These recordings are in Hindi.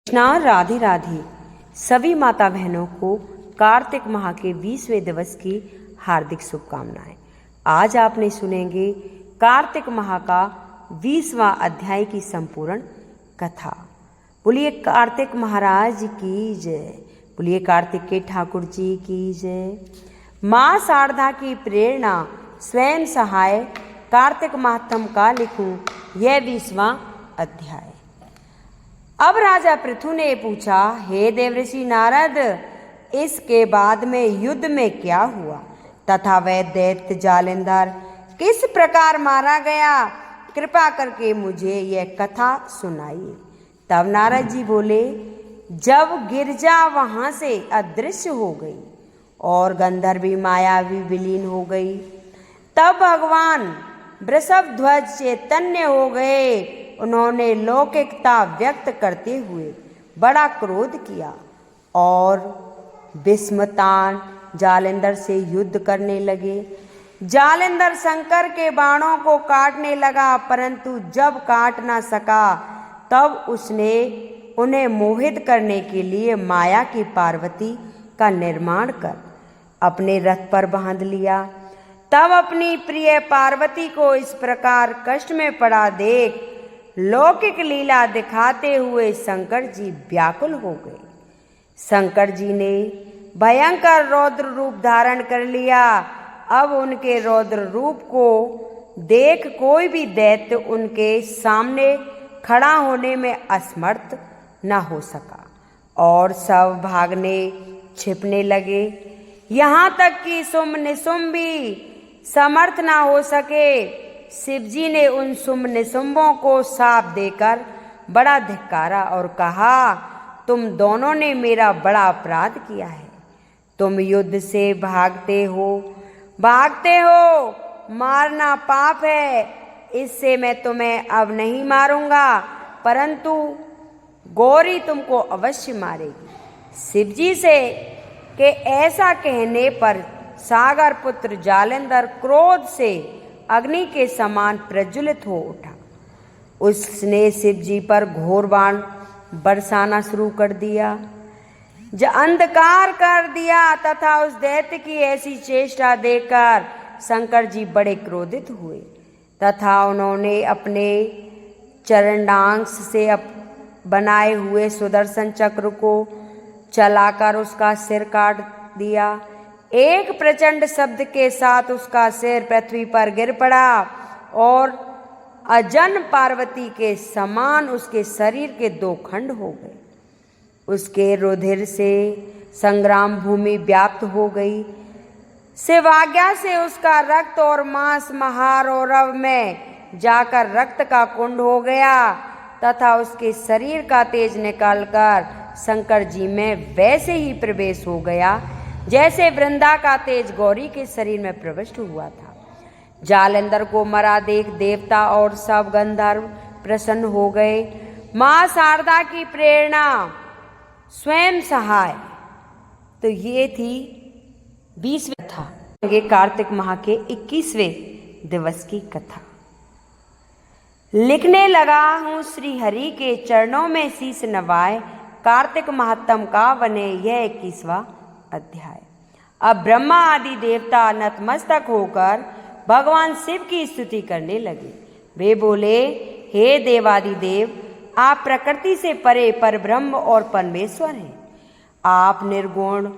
कृष्णा राधे राधे। सभी माता बहनों को कार्तिक माह के 20वें दिवस की हार्दिक शुभकामनाएं। आज आपने सुनेंगे कार्तिक माह का 20वां अध्याय की संपूर्ण कथा। बोलिए कार्तिक महाराज की जय, बोलिए कार्तिक के ठाकुर जी की जय। माँ शारदा की प्रेरणा स्वयं सहाय कार्तिक माहत्म का लिखूं यह 20वां अध्याय। अब राजा पृथु ने पूछा, हे देवर्षि नारद, इसके बाद में युद्ध में क्या हुआ तथा वह दैत्य जालंधर किस प्रकार मारा गया? कृपा करके मुझे यह कथा सुनाइए। तब नारद जी बोले, जब गिरजा वहां से अदृश्य हो गई और गंधर्वी माया भी विलीन हो गई, तब भगवान वृषभ ध्वज चैतन्य हो गए। उन्होंने लौकिकता व्यक्त करते हुए बड़ा क्रोध किया और विस्मतान जालंधर से युद्ध करने लगे। जालंधर शंकर के बाणों को काटने लगा, परंतु जब काट ना सका तब उसने उन्हें मोहित करने के लिए माया की पार्वती का निर्माण कर अपने रथ पर बांध लिया। तब अपनी प्रिय पार्वती को इस प्रकार कष्ट में पड़ा देख लौकिक लीला दिखाते हुए शंकर जी व्याकुल हो गए। शंकर जी ने भयंकर रौद्र रूप धारण कर लिया। अब उनके रौद्र रूप को देख कोई भी दैत्य उनके सामने खड़ा होने में असमर्थ न हो सका और सब भागने छिपने लगे। यहाँ तक कि शुंभ निशुंभ भी समर्थ न हो सके। शिवजी ने उन शुंभ निशुंभों को शाप देकर बड़ा धिक्कारा और कहा, तुम दोनों ने मेरा बड़ा अपराध किया है। तुम युद्ध से भागते हो, मारना पाप है। इससे मैं तुम्हें अब नहीं मारूंगा, परंतु गौरी तुमको अवश्य मारेगी। शिवजी से के ऐसा कहने पर सागर पुत्र जालंधर क्रोध से अग्नि के समान प्रज्वलित हो उठा। उसने शिवजी पर घोर बाण बरसाना शुरू कर दिया, अंधकार कर दिया तथा उस दैत्य की ऐसी चेष्टा देखकर शंकर जी बड़े क्रोधित हुए तथा उन्होंने अपने चरणांश से बनाए हुए सुदर्शन चक्र को चलाकर उसका सिर काट दिया। एक प्रचंड शब्द के साथ उसका सिर पृथ्वी पर गिर पड़ा और अजन पार्वती के समान उसके शरीर के 2 खंड हो गए। उसके रुधिर से संग्राम भूमि व्याप्त हो गई। शिवाज्ञा से उसका रक्त और मांस महारौरव में जाकर रक्त का कुंड हो गया तथा उसके शरीर का तेज निकालकर शंकर जी में वैसे ही प्रवेश हो गया जैसे वृंदा का तेज गौरी के शरीर में प्रविष्ट हुआ था। जालंधर को मरा देख देवता और सब गंधर्व प्रसन्न हो गए। माँ शारदा की प्रेरणा स्वयं सहाय। तो ये थी 20वीं कथा, कार्तिक माह के 21वें दिवस की कथा। लिखने लगा हूँ श्री हरि के चरणों में शीश नवाए, कार्तिक माहत्म का बने यह 21वां अध्याय। अब ब्रह्मा आदि देवता नतमस्तक होकर भगवान शिव की स्तुति करने लगे। वे बोले, हे देवादिदेव, आप प्रकृति से परे परब्रह्म और परमेश्वर हैं। आप निर्गुण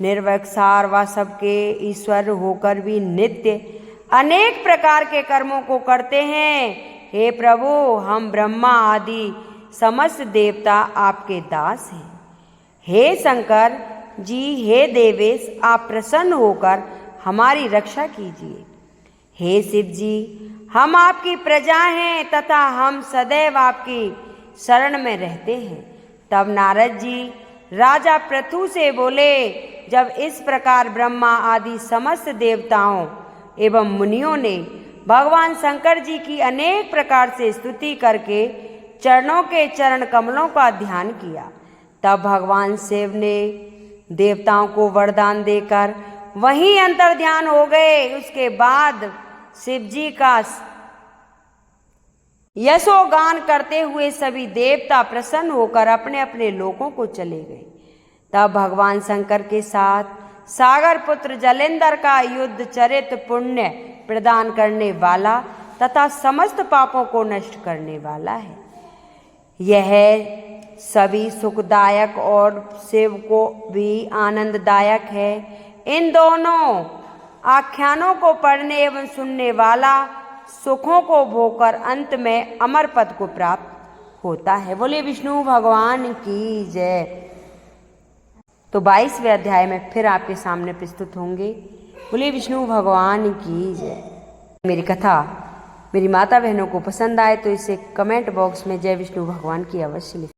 निर्विकार व सबके ईश्वर होकर भी नित्य अनेक प्रकार के कर्मों को करते हैं। हे प्रभु, हम ब्रह्मा आदि समस्त देवता आपके दास हैं। हे शंकर जी, हे देवेश, आप प्रसन्न होकर हमारी रक्षा कीजिए। हे शिव जी, हम आपकी प्रजा हैं तथा हम सदैव आपकी शरण में रहते हैं। तब नारद जी राजा पृथु से बोले, जब इस प्रकार ब्रह्मा आदि समस्त देवताओं एवं मुनियों ने भगवान शंकर जी की अनेक प्रकार से स्तुति करके चरणों के चरण कमलों का ध्यान किया, तब भगवान शिव ने देवताओं को वरदान देकर वहीं अंतर ध्यान हो गए। उसके बाद शिव जी का यशोगान करते हुए सभी देवता प्रसन्न होकर अपने अपने लोकों को चले गए। तब भगवान शंकर के साथ सागर पुत्र जलेंद्र का युद्ध चरित पुण्य प्रदान करने वाला तथा समस्त पापों को नष्ट करने वाला है। यह सभी सुखदायक और शिव को भी आनंददायक है। इन दोनों आख्यानों को पढ़ने एवं सुनने वाला सुखों को भोगकर अंत में अमर पद को प्राप्त होता है। बोले विष्णु भगवान की जय। तो 22वें अध्याय में फिर आपके सामने प्रस्तुत होंगे। बोले विष्णु भगवान की जय। मेरी कथा मेरी माता बहनों को पसंद आए तो इसे कमेंट बॉक्स में जय विष्णु भगवान की अवश्य लिखें।